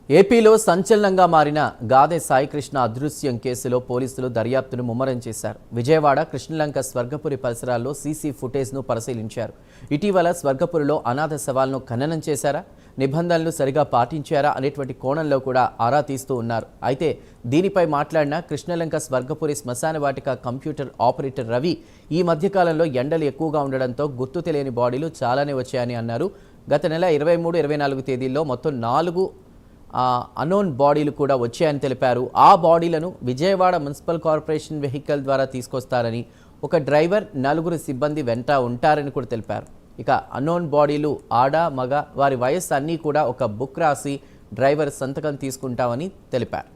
ఏపీలో సంచలనంగా మారిన గాదె సాయికృష్ణ అదృశ్యం కేసులో పోలీసులు దర్యాప్తును ముమ్మరం చేశారు. విజయవాడ కృష్ణలంక స్వర్గపురి పరిసరాల్లో సీసీ ఫుటేజ్ను పరిశీలించారు. ఇటీవల స్వర్గపురిలో అనాథ శవాలను ఖననం చేశారా, నిబంధనలు సరిగా పాటించారా అనేటువంటి కోణంలో కూడా ఆరా తీస్తూ ఉన్నారు. అయితే దీనిపై మాట్లాడిన కృష్ణలంక స్వర్గపురి శ్మశాన వాటిక కంప్యూటర్ ఆపరేటర్ రవి ఈ మధ్యకాలంలో ఎండలు ఎక్కువగా ఉండడంతో గుర్తు తెలియని బాడీలు చాలానే వచ్చాయని అన్నారు. గత నెల 23-24 తేదీల్లో మొత్తం 4 అన్నోన్ బాడీలు కూడా వచ్చాయని తెలిపారు. ఆ బాడీలను విజయవాడ మున్సిపల్ కార్పొరేషన్ వెహికల్ ద్వారా తీసుకొస్తారని, ఒక డ్రైవర్ 4 సిబ్బంది వెంట ఉంటారని కూడా తెలిపారు. ఇక అన్నోన్ బాడీలు ఆడ మగ వారి వయస్సు అన్నీ కూడా ఒక బుక్ రాసి డ్రైవర్ సంతకం తీసుకుంటామని తెలిపారు.